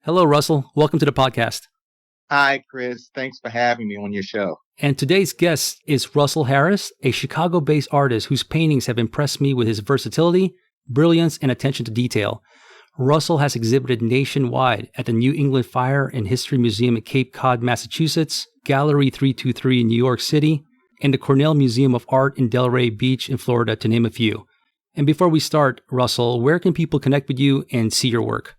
Hello, Russell. Welcome to the podcast. Hi, Chris. Thanks for having me on your show. And today's guest is Russell Harris, a Chicago-based artist whose paintings have impressed me with his versatility, brilliance, and attention to detail. Russell has exhibited nationwide at the New England Fire and History Museum at Cape Cod, Massachusetts, Gallery 323 in New York City, and the Cornell Museum of Art in Delray Beach in Florida, to name a few. And before we start, Russell, where can people connect with you and see your work?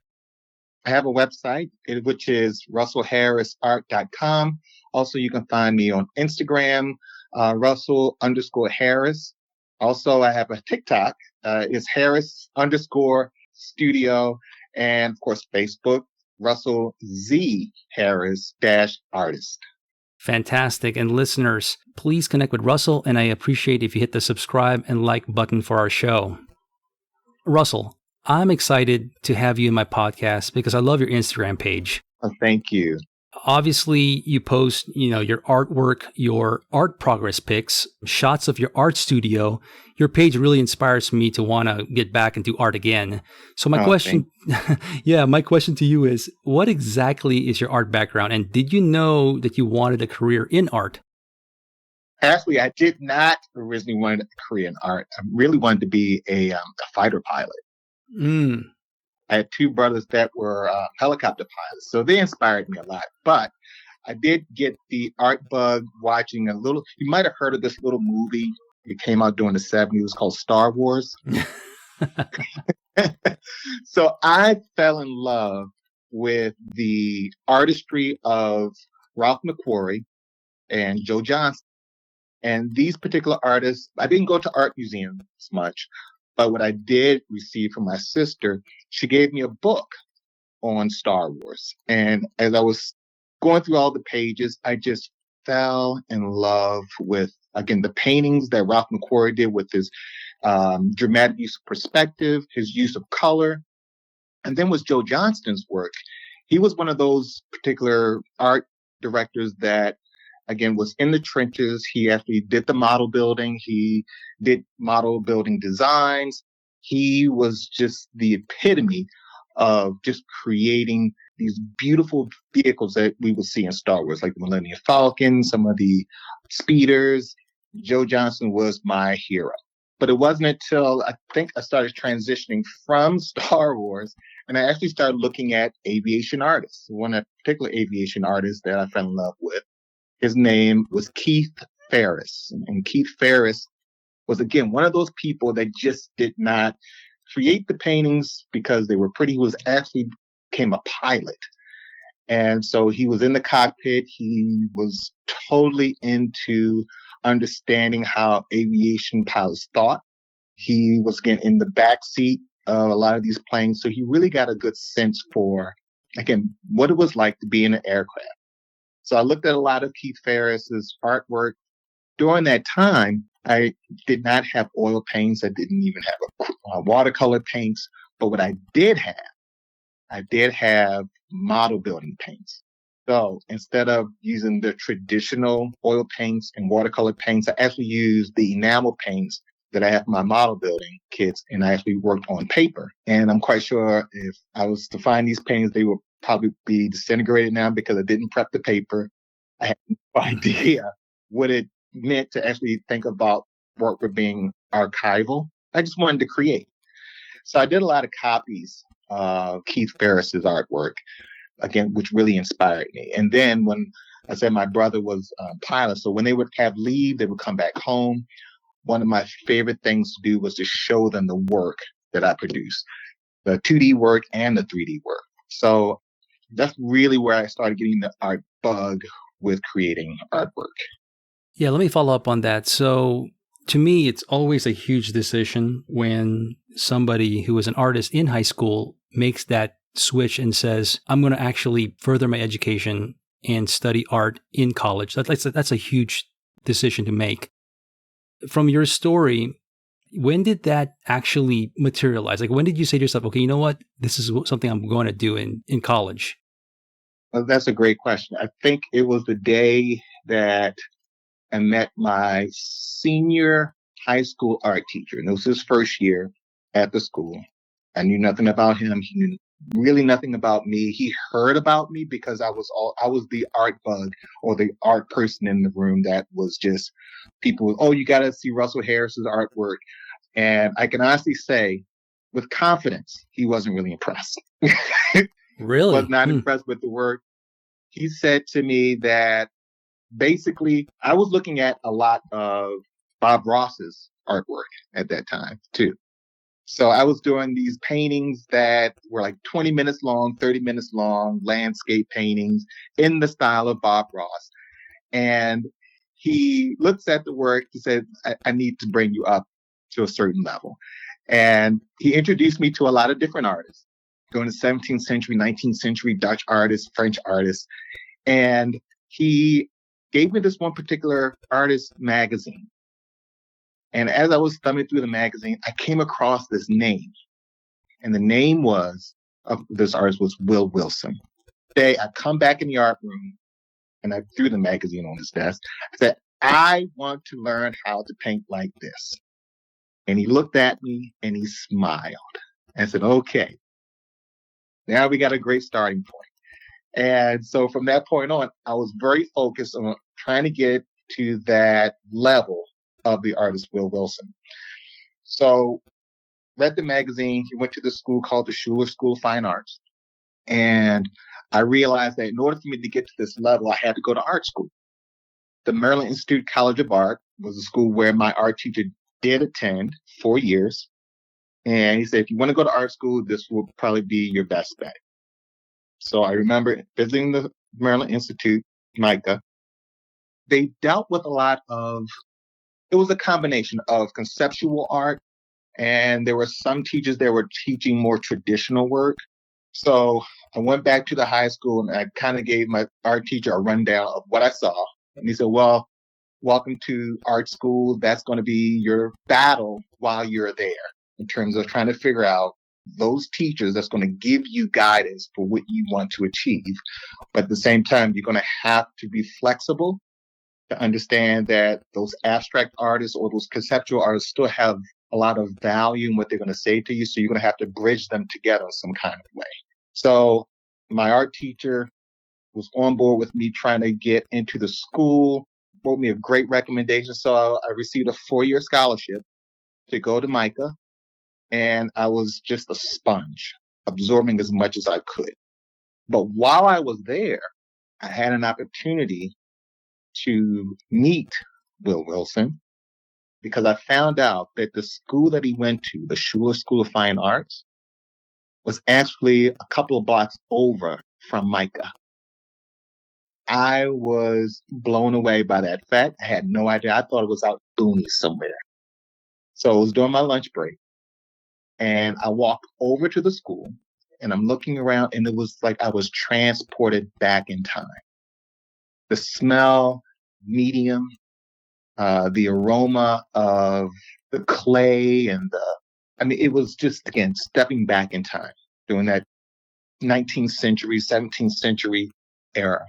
I have a website, which is russellharrisart.com. Also, you can find me on Instagram, Russell_Harris. Also, I have a TikTok. It's Harris_studio. And of course, Facebook, Russell Z Harris-artist. Fantastic. And listeners, please connect with Russell, and I appreciate if you hit the subscribe and like button for our show. Russell, I'm excited to have you in my podcast because I love your Instagram page. Oh, thank you. Obviously, you post, your artwork, your art progress pics, shots of your art studio. Your page really inspires me to want to get back into art again. So my question to you is, what exactly is your art background? And did you know that you wanted a career in art? Actually, I did not originally want a career in art. I really wanted to be a fighter pilot. I had two brothers that were helicopter pilots, so they inspired me a lot. But I did get the art bug watching you might have heard of this little movie. It came out during the 70s. It was called Star Wars. So I fell in love with the artistry of Ralph McQuarrie and Joe Johnston. And these particular artists, I didn't go to art museums much. But what I did receive from my sister, she gave me a book on Star Wars. And as I was going through all the pages, I just fell in love with, again, the paintings that Ralph McQuarrie did with his dramatic use of perspective, his use of color. And then was Joe Johnston's work. He was one of those particular art directors that, again, was in the trenches. He actually did the model building. He did model building designs. He was just the epitome of just creating these beautiful vehicles that we would see in Star Wars, like the Millennium Falcon, some of the speeders. Joe Johnston was my hero. But it wasn't until I think I started transitioning from Star Wars and I actually started looking at aviation artists. One particular aviation artist that I fell in love with, his name was Keith Ferris. And Keith Ferris was, again, one of those people that just did not create the paintings because they were pretty. He was actually became a pilot. And so he was in the cockpit. He was totally into understanding how aviation pilots thought. He was, again, in the back seat of a lot of these planes. So he really got a good sense for, again, what it was like to be in an aircraft. So I looked at a lot of Keith Ferris's artwork. During that time, I did not have oil paints. I didn't even have watercolor paints. But what I did have model building paints. So instead of using the traditional oil paints and watercolor paints, I actually used the enamel paints that I have in my model building kits, and I actually worked on paper. And I'm quite sure if I was to find these paintings, they would probably be disintegrated now because I didn't prep the paper. I had no idea what it meant to actually think about work for being archival. I just wanted to create. So I did a lot of copies of Keith Ferris's artwork, again, which really inspired me. And then when I said my brother was a pilot, so when they would have leave, they would come back home. One of my favorite things to do was to show them the work that I produced, the 2D work and the 3D work. So that's really where I started getting the art bug with creating artwork. Yeah, let me follow up on that. So to me, it's always a huge decision when somebody who is an artist in high school makes that switch and says, I'm going to actually further my education and study art in college. That's a huge decision to make. From your story, when did that actually materialize? Like, when did you say to yourself, okay, you know what? This is something I'm going to do in college? Well, that's a great question. I think it was the day that I met my senior high school art teacher. And it was his first year at the school. I knew nothing about him. He knew really nothing about me. He heard about me because I was the art bug or the art person in the room that was just people, oh, you got to see Russell Harris's artwork. And I can honestly say with confidence, he wasn't really impressed. Really? Was not impressed with the work. He said to me that basically I was looking at a lot of Bob Ross's artwork at that time too. So I was doing these paintings that were like 20 minutes long, 30 minutes long, landscape paintings in the style of Bob Ross. And he looks at the work, he said, I need to bring you up to a certain level. And he introduced me to a lot of different artists, going to 17th century, 19th century, Dutch artists, French artists. And he gave me this one particular artist magazine. And as I was thumbing through the magazine, I came across this name. And the name of this artist was Will Wilson. I come back in the art room and I threw the magazine on his desk. I said, I want to learn how to paint like this. And he looked at me and he smiled and said, okay, now we got a great starting point. And so from that point on, I was very focused on trying to get to that level of the artist Will Wilson. So read the magazine. He went to the school called the Schuler School of Fine Arts. And I realized that in order for me to get to this level, I had to go to art school. The Maryland Institute College of Art was a school where my art teacher did attend 4 years. And he said, if you want to go to art school, this will probably be your best bet. So I remember visiting the Maryland Institute, MICA. They dealt with it was a combination of conceptual art, and there were some teachers that were teaching more traditional work. So I went back to the high school and I kind of gave my art teacher a rundown of what I saw. And he said, well, welcome to art school. That's going to be your battle while you're there in terms of trying to figure out those teachers that's going to give you guidance for what you want to achieve. But at the same time, you're going to have to be flexible to understand that those abstract artists or those conceptual artists still have a lot of value in what they're going to say to you. So you're going to have to bridge them together in some kind of way. So my art teacher was on board with me trying to get into the school, wrote me a great recommendation. So I received a 4-year scholarship to go to MICA. And I was just a sponge, absorbing as much as I could. But while I was there, I had an opportunity to meet Will Wilson because I found out that the school that he went to, the Schuler School of Fine Arts, was actually a couple of blocks over from MICA. I was blown away by that fact. I had no idea. I thought it was out boonies somewhere. So it was during my lunch break. And I walked over to the school and I'm looking around and it was like I was transported back in time. The smell, medium, the aroma of the clay it was just, again, stepping back in time during that 19th century, 17th century era.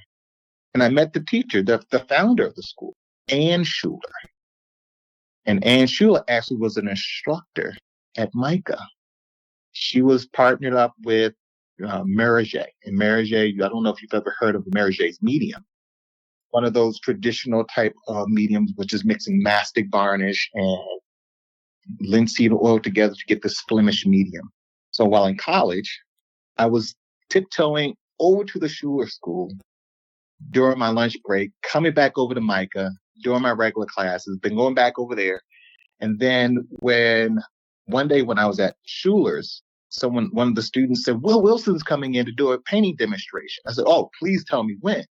And I met the teacher, the founder of the school, Ann Schuler. And Ann Schuler actually was an instructor at MICA. She was partnered up with Meriger. And Meriger, I don't know if you've ever heard of Meriger's medium. One of those traditional type of mediums, which is mixing mastic varnish and linseed oil together to get this Flemish medium. So while in college, I was tiptoeing over to the Schuler School during my lunch break, coming back over to MICA during my regular classes, been going back over there. And then one day when I was at Schuler's, one of the students said, Will Wilson's coming in to do a painting demonstration. I said, oh, please tell me when.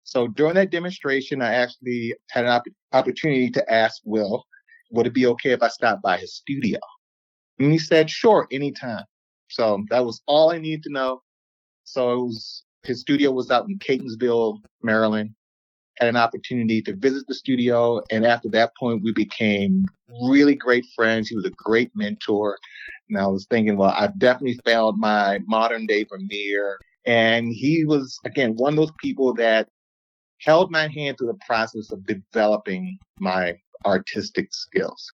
So during that demonstration, I actually had an opportunity to ask Will, would it be okay if I stopped by his studio? And he said, sure, anytime. So that was all I needed to know. So his studio was out in Catonsville, Maryland. Had an opportunity to visit the studio. And after that point, we became really great friends. He was a great mentor. And I was thinking, well, I've definitely found my modern day Vermeer. And he was, again, one of those people that held my hand through the process of developing my artistic skills.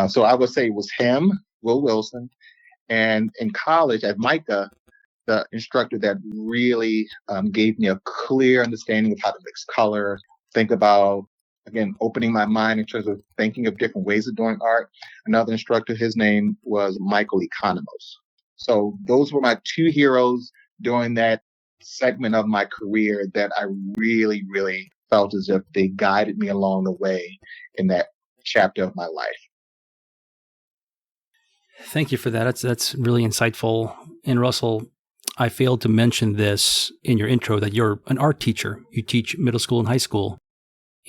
So I would say it was him, Will Wilson, And in college at Micah, the instructor that really gave me a clear understanding of how to mix color, think about, again, opening my mind in terms of thinking of different ways of doing art. Another instructor, his name was Michael Economos. So those were my two heroes during that segment of my career that I really, really felt as if they guided me along the way in that chapter of my life. Thank you for that. That's really insightful. And Russell, I failed to mention this in your intro that you're an art teacher. You teach middle school and high school.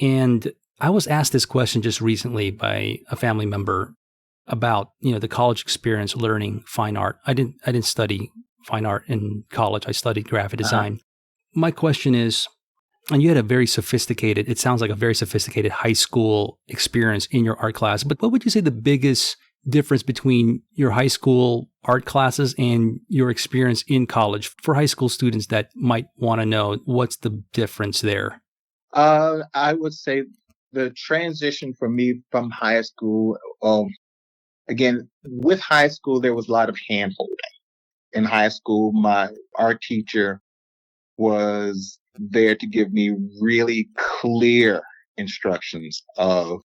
And I was asked this question just recently by a family member about, the college experience learning fine art. I didn't study fine art in college. I studied graphic design. My question is, and you had it sounds like a very sophisticated high school experience in your art class, but what would you say the biggest difference between your high school art classes and your experience in college for high school students that might want to know what's the difference there? I would say the transition for me from high school, again, with high school, there was a lot of hand-holding. In high school, my art teacher was there to give me really clear instructions of,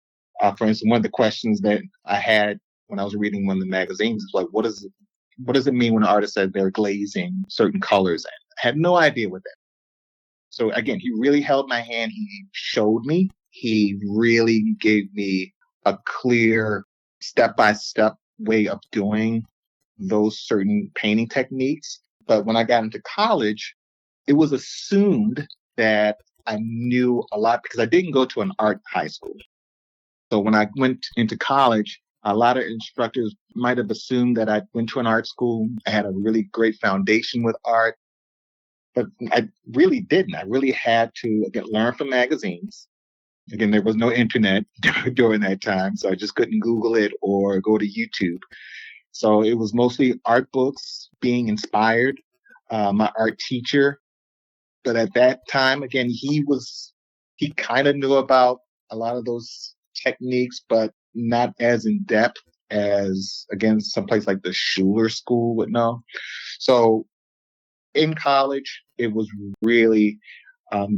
for instance, one of the questions that I had when I was reading one of the magazines is like, what does it mean when an artist says they're glazing certain colors? I had no idea what that. So again, he really held my hand. He showed me. He really gave me a clear step-by-step way of doing those certain painting techniques. But when I got into college, it was assumed that I knew a lot because I didn't go to an art high school. So when I went into college, a lot of instructors might have assumed that I went to an art school. I had a really great foundation with art, but I really didn't. I really had to learn from magazines. Again, there was no internet during that time, so I just couldn't Google it or go to YouTube. So it was mostly art books, being inspired. My art teacher, but at that time, again, he kind of knew about a lot of those techniques, but not as in depth as, again, someplace like the Schuler school would know. So in college, it was really,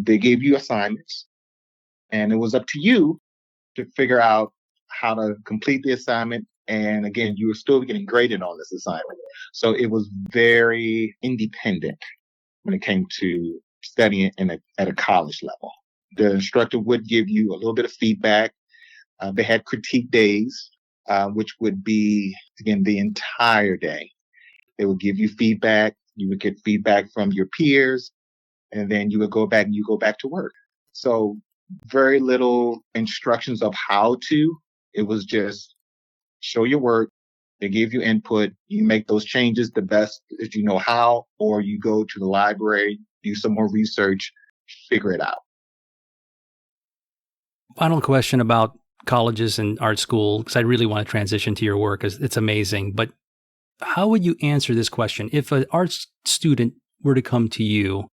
they gave you assignments and it was up to you to figure out how to complete the assignment. And again, you were still getting graded on this assignment. So it was very independent when it came to studying at a college level. The instructor would give you a little bit of feedback. They had critique days, which would be, again, the entire day. They would give you feedback. You would get feedback from your peers, and then you would go back to work. So very little instructions of how to. It was just show your work. They give you input. You make those changes the best that you know how, or you go to the library, do some more research, figure it out. Final question about colleges and art school, because I really want to transition to your work because it's amazing. But how would you answer this question? If an art student were to come to you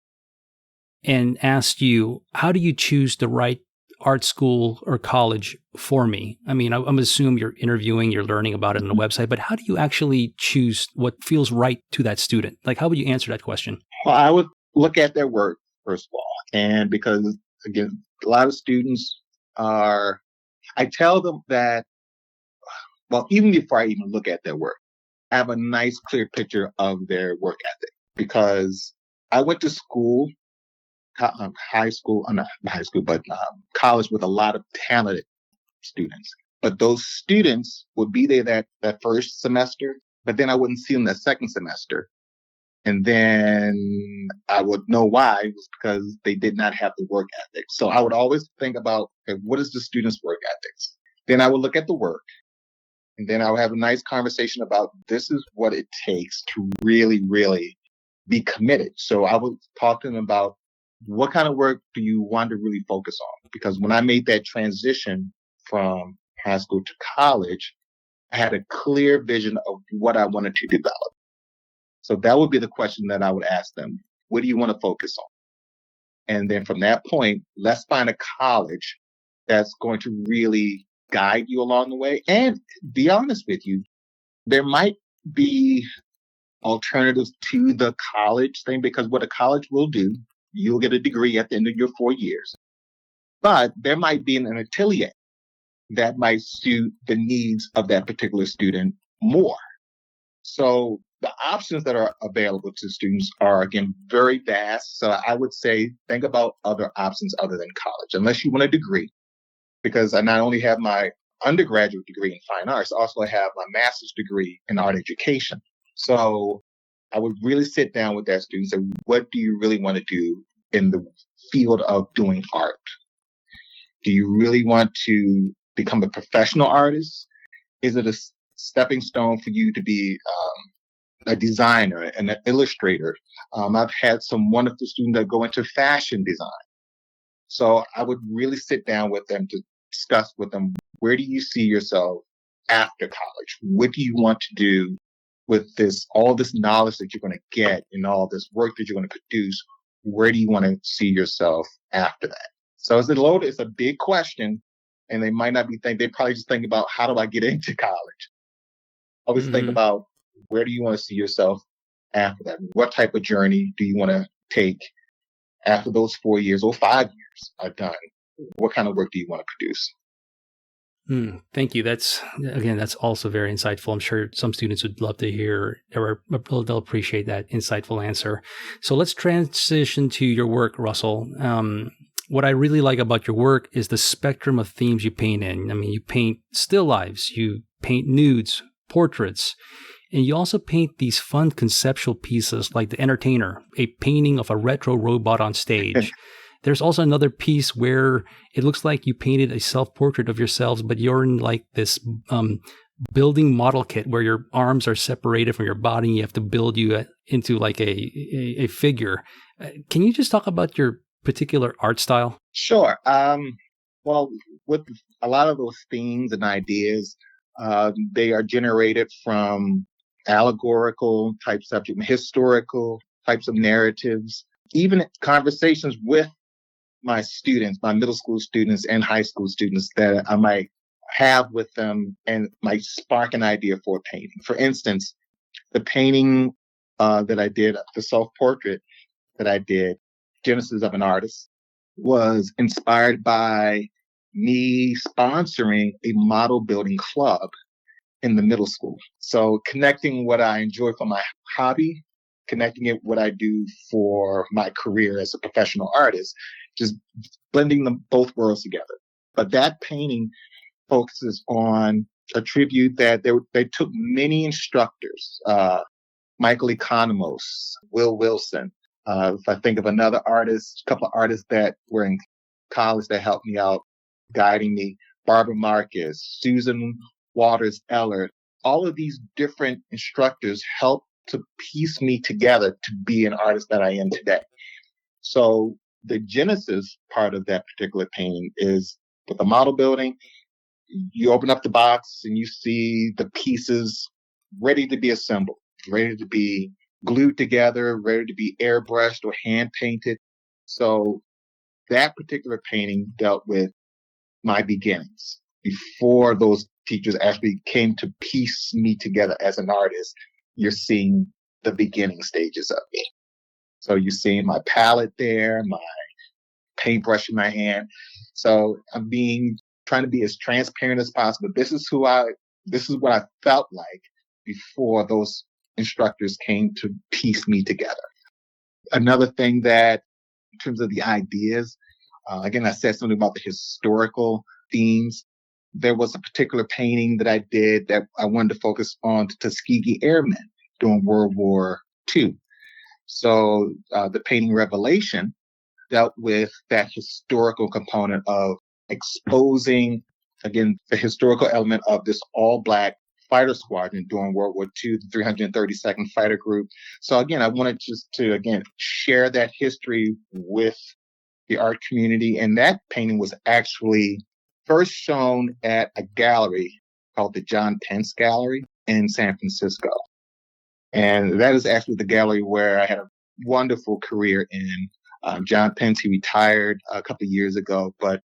and ask you, how do you choose the right art school or college for me? I mean, I'm assuming you're interviewing, you're learning about it on the website, but how do you actually choose what feels right to that student? Like, how would you answer that question? Well, I would look at their work, first of all. And because, again, a lot of students I tell them that, well, even before I even look at their work, I have a nice, clear picture of their work ethic because I went to school, not high school, but college with a lot of talented students. But those students would be there that first semester, but then I wouldn't see them that second semester. And then I would know why. It was because they did not have the work ethic. So I would always think about, okay, what is the student's work ethics? Then I would look at the work. And then I would have a nice conversation about this is what it takes to really, really be committed. So I would talk to them about what kind of work do you want to really focus on? Because when I made that transition from high school to college, I had a clear vision of what I wanted to develop. So that would be the question that I would ask them. What do you want to focus on? And then from that point, let's find a college that's going to really guide you along the way. And be honest with you, there might be alternatives to the college thing, because what a college will do, you'll get a degree at the end of your 4 years. But there might be an atelier that might suit the needs of that particular student more. So the options that are available to students are, again, very vast. So I would say think about other options other than college, unless you want a degree, because I not only have my undergraduate degree in fine arts, I also have my master's degree in art education. So I would really sit down with that student and say, what do you really want to do in the field of doing art? Do you really want to become a professional artist? Is it a stepping stone for you to be a designer and an illustrator? I've had some wonderful students that go into fashion design. So I would really sit down with them to discuss with them, where do you see yourself after college? What do you want to do with all this knowledge that you're going to get and all this work that you're going to produce? Where do you want to see yourself after that? So it's a big question, and they might not be thinking, they probably just think about, how do I get into college? Always think about, where do you want to see yourself after that? What type of journey do you want to take after those 4 years or 5 years are done? What kind of work do you want to produce? Thank you. That's also very insightful. I'm sure some students would love to hear, or they'll appreciate that insightful answer. So let's transition to your work, Russell. What I really like about your work is the spectrum of themes you paint in. I mean, you paint still lives, you paint nudes, portraits, and you also paint these fun conceptual pieces like The Entertainer, a painting of a retro robot on stage. There's also another piece where it looks like you painted a self-portrait of yourselves, but you're in like this building model kit where your arms are separated from your body and you have to build you into like a figure. Can you just talk about your particular art style? Sure. Well, with a lot of those themes and ideas, they are generated from allegorical type subject, historical types of narratives, even conversations with my students, my middle school students and high school students, that I might have with them and might spark an idea for a painting. For instance, the painting that I did, the self-portrait that I did, Genesis of an Artist, was inspired by me sponsoring a model building club in the middle school. So connecting what I enjoy for my hobby, connecting it what I do for my career as a professional artist, just blending them both worlds together. But that painting focuses on a tribute that they took many instructors, Michael Economos, Will Wilson. If I think of another artist, a couple of artists that were in college that helped me out, guiding me, Barbara Marcus, Susan Waters Eller, all of these different instructors helped to piece me together to be an artist that I am today. So the genesis part of that particular painting is with the model building. You open up the box and you see the pieces ready to be assembled, ready to be glued together, ready to be airbrushed or hand painted. So that particular painting dealt with my beginnings before those teachers actually came to piece me together as an artist. You're seeing the beginning stages of me. So you're seeing my palette there, my paintbrush in my hand. So I'm trying to be as transparent as possible. This is what I felt like before those instructors came to piece me together. Another thing that, in terms of the ideas, again, I said something about the historical themes. There was a particular painting that I did that I wanted to focus on the Tuskegee Airmen during World War II. So the painting Revelation dealt with that historical component of exposing, again, the historical element of this all-Black fighter squadron during World War II, the 332nd Fighter Group. So again, I wanted just to, again, share that history with the art community. And that painting was actually first shown at a gallery called the John Pence Gallery in San Francisco. And that is actually the gallery where I had a wonderful career in. John Pence, he retired a couple of years ago, but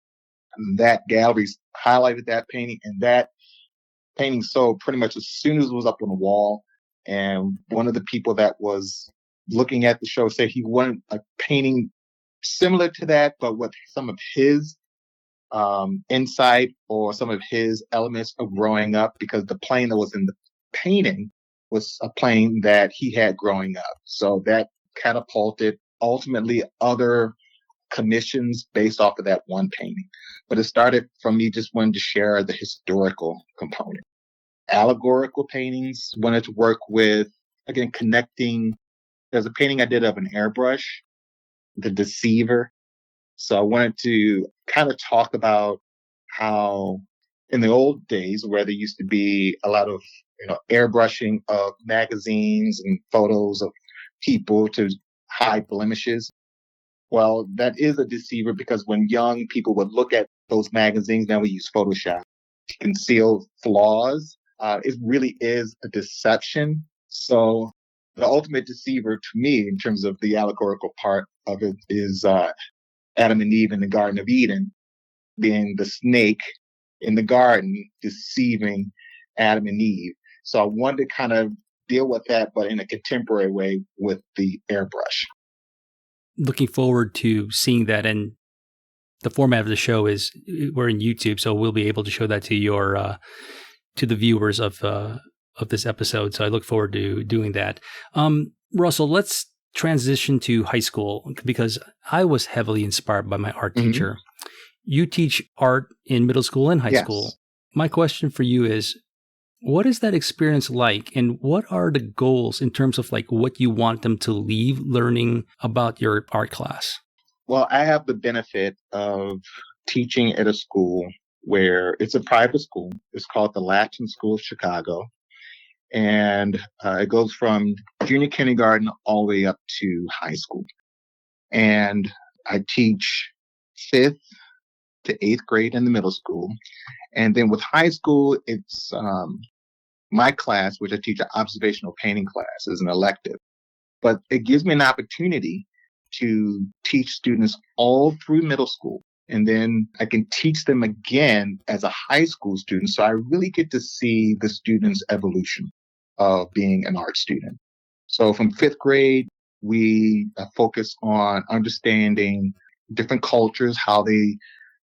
that gallery highlighted that painting, and that painting sold pretty much as soon as it was up on the wall. And one of the people that was looking at the show said he wanted a painting similar to that, but with some of his insight or some of his elements of growing up, because the plane that was in the painting was a plane that he had growing up. So that catapulted ultimately other commissions based off of that one painting. But it started from me just wanting to share the historical component. Allegorical paintings, wanted to work with, again, connecting. There's a painting I did of an airbrush, the deceiver. So I wanted to kind of talk about how in the old days where there used to be a lot of, airbrushing of magazines and photos of people to hide blemishes. Well, that is a deceiver because when young people would look at those magazines, now we use Photoshop to conceal flaws. It really is a deception. So the ultimate deceiver to me, in terms of the allegorical part of it, is Adam and Eve in the Garden of Eden, being the snake in the garden, deceiving Adam and Eve. So I wanted to kind of deal with that, but in a contemporary way with the airbrush. Looking forward to seeing that. And the format of the show is we're in YouTube, so we'll be able to show that to your to the viewers of this episode. So I look forward to doing that. Russell, let's transition to high school because I was heavily inspired by my art teacher. You teach art in middle school and high school. My question for you is, what is that experience like, and what are the goals in terms of like what you want them to leave learning about your art class? Well, I have the benefit of teaching at a school where it's a private school. It's called the Lattin School of Chicago. And it goes from junior kindergarten all the way up to high school. And I teach 5th to 8th grade in the middle school. And then with high school, it's my class, which I teach an observational painting class, is an elective. But it gives me an opportunity to teach students all through middle school. And then I can teach them again as a high school student. So I really get to see the students' evolution of being an art student. So from 5th grade, we focus on understanding different cultures, how they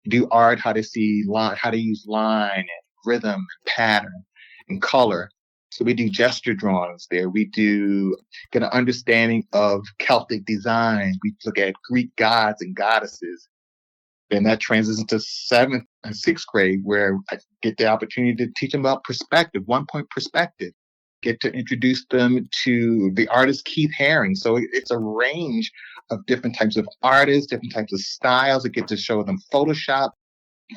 do art, how they see line, how they use line and rhythm, and pattern and color. So we do gesture drawings there. We do get an understanding of Celtic design. We look at Greek gods and goddesses. Then that transitions to 7th and 6th grade, where I get the opportunity to teach them about perspective, 1-point perspective. Get to introduce them to the artist Keith Haring. So it's a range of different types of artists, different types of styles. I get to show them Photoshop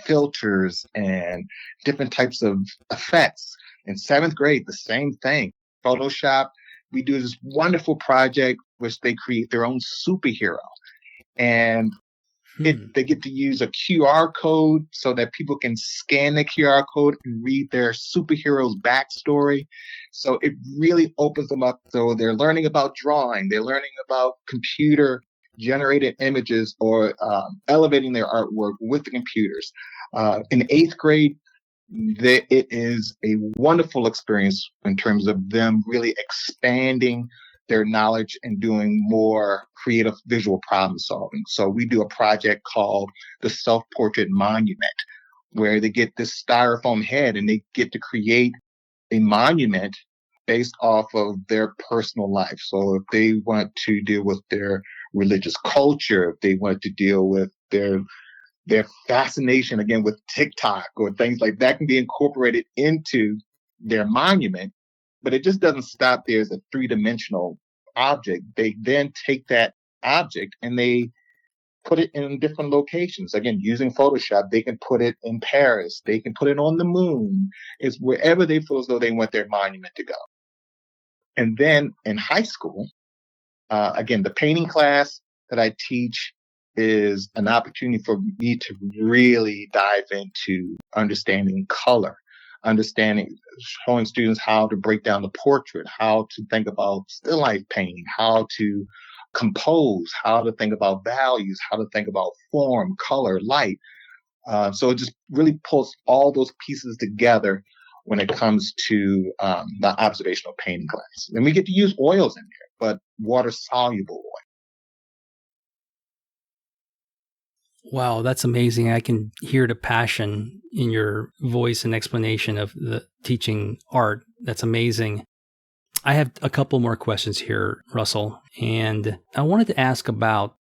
filters and different types of effects. In 7th grade, the same thing. Photoshop, we do this wonderful project which they create their own superhero. And they get to use a QR code so that people can scan the QR code and read their superhero's backstory. So it really opens them up. So they're learning about drawing. They're learning about computer generated images or elevating their artwork with the computers. In 8th grade, it is a wonderful experience in terms of them really expanding their knowledge and doing more creative visual problem solving. So we do a project called the Self-Portrait Monument, where they get this styrofoam head and they get to create a monument based off of their personal life. So if they want to deal with their religious culture, if they want to deal with their fascination, again, with TikTok or things like that, can be incorporated into their monument. But it just doesn't stop there as a 3-dimensional object. They then take that object and they put it in different locations. Again, using Photoshop, they can put it in Paris. They can put it on the moon. It's wherever they feel as though they want their monument to go. And then in high school, again, the painting class that I teach is an opportunity for me to really dive into understanding color, showing students how to break down the portrait, how to think about still life painting, how to compose, how to think about values, how to think about form, color, light. So it just really pulls all those pieces together when it comes to the observational painting class. And we get to use oils in there, but water-soluble oil. Wow, that's amazing. I can hear the passion in your voice and explanation of the teaching art. That's amazing. I have a couple more questions here, Russell. And I wanted to ask about,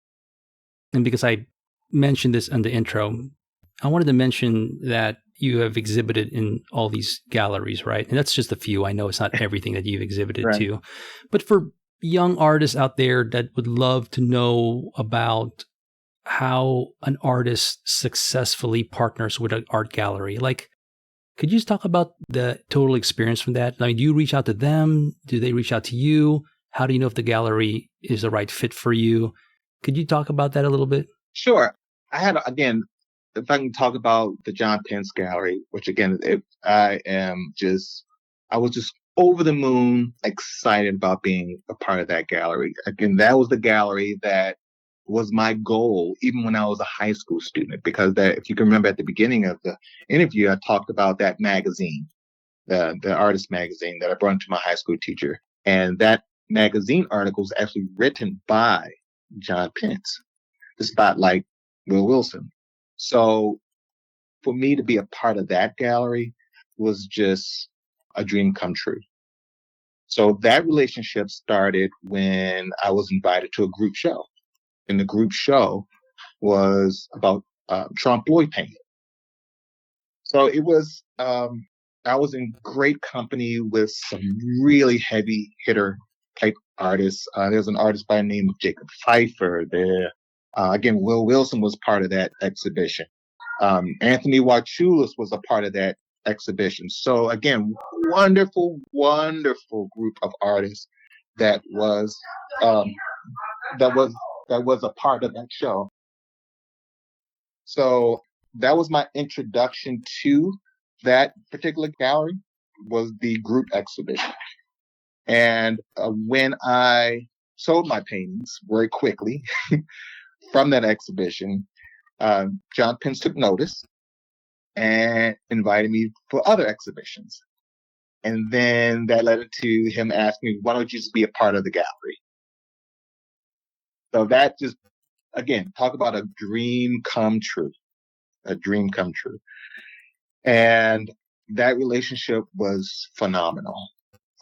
and because I mentioned this in the intro, I wanted to mention that you have exhibited in all these galleries, right? And that's just a few. I know it's not everything that you've exhibited Right. to. But for young artists out there that would love to know about how an artist successfully partners with an art gallery, like, could you just talk about the total experience from that? I mean, do you reach out to them? Do they reach out to you? How do you know if the gallery is the right fit for you? Could you talk about that a little bit? Sure. I had, again, if I can talk about the John Pence Gallery, which again, I was just over the moon excited about being a part of that gallery. Again, that was the gallery that was my goal, even when I was a high school student, because that, if you can remember at the beginning of the interview, I talked about that magazine, the artist magazine that I brought to my high school teacher. And that magazine article was actually written by John Pence to spotlight Will Wilson. So for me to be a part of that gallery was just a dream come true. So that relationship started when I was invited to a group show. And the group show was about trompe painting. So it was, I was in great company with some really heavy hitter type artists. There's an artist by the name of Jacob Pfeiffer there. Again, Will Wilson was part of that exhibition. Anthony Wachulis was a part of that exhibition. So again, wonderful, wonderful group of artists that was a part of that show. So that was my introduction to that particular gallery, was the group exhibition. And when I sold my paintings very quickly from that exhibition, John Pence took notice and invited me for other exhibitions. And then that led to him asking me, why don't you just be a part of the gallery? So that just, again, talk about a dream come true, a dream come true. And that relationship was phenomenal.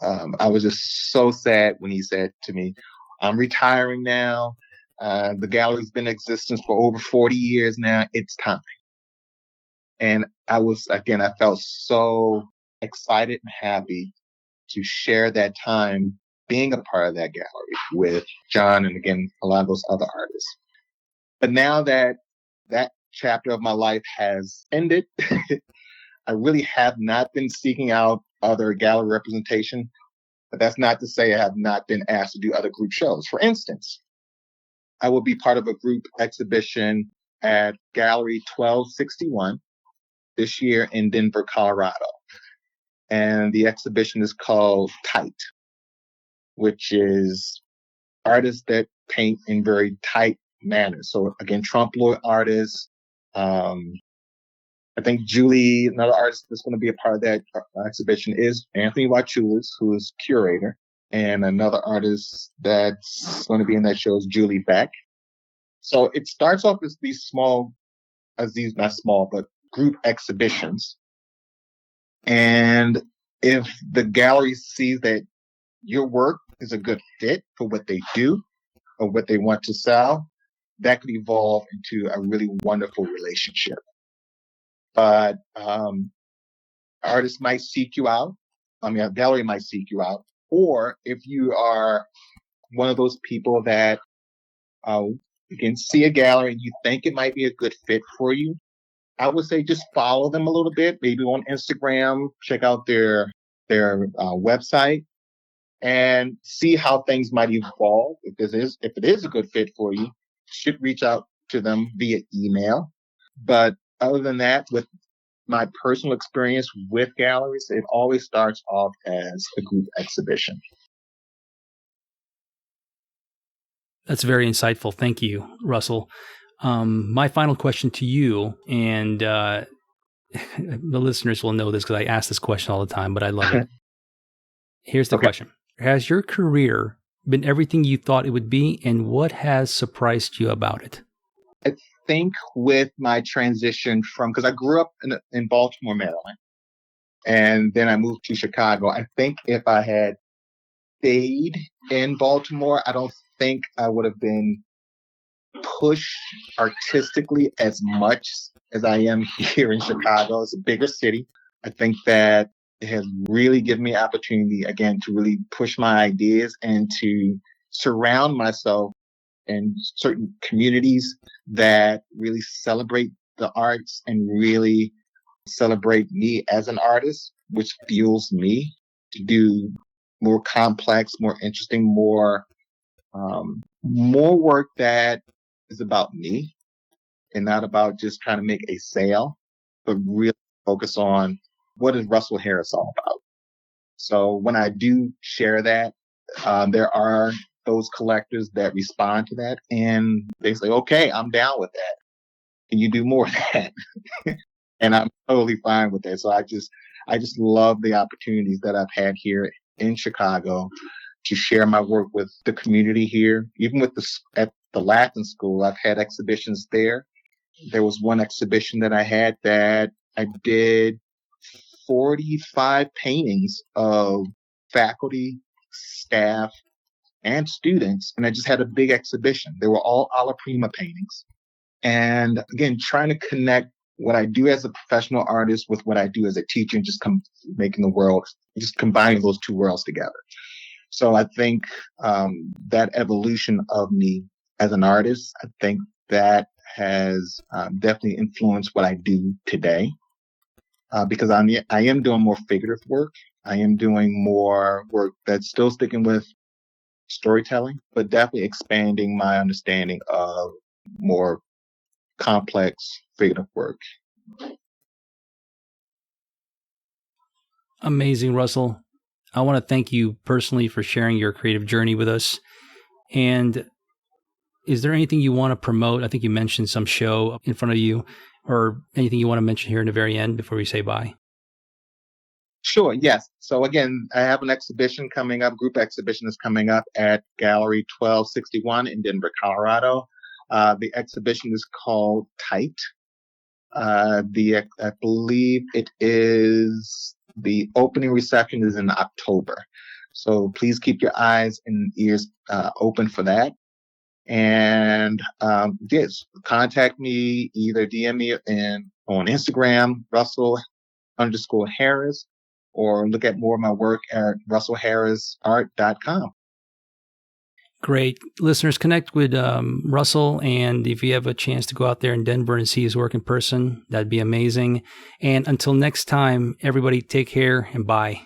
I was just so sad when he said to me, I'm retiring now. The gallery's been in existence for over 40 years now. It's time. And I felt so excited and happy to share that time being a part of that gallery with John and, again, a lot of those other artists. But now that that chapter of my life has ended, I really have not been seeking out other gallery representation, but that's not to say I have not been asked to do other group shows. For instance, I will be part of a group exhibition at Gallery 1261 this year in Denver, Colorado. And the exhibition is called Tight, which is artists that paint in very tight manners. So again, trompe l'oeil artists. I think Julie, another artist that's going to be a part of that exhibition, is Anthony Wachulis, who is curator. And another artist that's going to be in that show is Julie Beck. So it starts off as not small, but group exhibitions. And if the gallery sees that your work is a good fit for what they do or what they want to sell, that could evolve into a really wonderful relationship. But artists might seek you out. A gallery might seek you out. Or if you are one of those people that you can see a gallery and you think it might be a good fit for you, I would say just follow them a little bit, maybe on Instagram, check out their website, and see how things might evolve. If it is a good fit for you, you should reach out to them via email. But other than that, with my personal experience with galleries, it always starts off as a group exhibition. That's very insightful. Thank you, Russell. My final question to you, and the listeners will know this because I ask this question all the time, but I love it. Here's the question. Has your career been everything you thought it would be, and what has surprised you about it? I think with my transition from, because I grew up in Baltimore, Maryland, and then I moved to Chicago. I think if I had stayed in Baltimore, I don't think I would have been pushed artistically as much as I am here in Chicago. It's a bigger city. I think that it has really given me opportunity, again, to really push my ideas and to surround myself in certain communities that really celebrate the arts and really celebrate me as an artist, which fuels me to do more complex, more interesting, more work that is about me and not about just trying to make a sale, but really focus on what is Russell Harris all about. So when I do share that, there are those collectors that respond to that and they say, okay, I'm down with that. Can you do more of that? And I'm totally fine with that. So I just love the opportunities that I've had here in Chicago to share my work with the community here. Even with at the Latin School, I've had exhibitions there. There was one exhibition that I had that I did 45 paintings of faculty, staff, and students. And I just had a big exhibition. They were all alla prima paintings. And again, trying to connect what I do as a professional artist with what I do as a teacher and just making the world, just combining those two worlds together. So I think that evolution of me as an artist, I think that has definitely influenced what I do today. Because I am doing more figurative work. I am doing more work that's still sticking with storytelling, but definitely expanding my understanding of more complex figurative work. Amazing, Russell. I want to thank you personally for sharing your creative journey with us. And is there anything you want to promote? I think you mentioned some show in front of you, or anything you want to mention here in the very end before we say bye? Sure, yes. So again, I have an exhibition coming up, group exhibition is coming up at Gallery 1261 in Denver, Colorado. The exhibition is called Tight. I believe it is, the opening reception is in October. So please keep your eyes and ears open for that. And yes, contact me, either DM me on Instagram, Russell_Harris, or look at more of my work at russellharrisart.com. Great. Listeners, connect with Russell, and if you have a chance to go out there in Denver and see his work in person, that'd be amazing. And until next time, everybody take care and bye.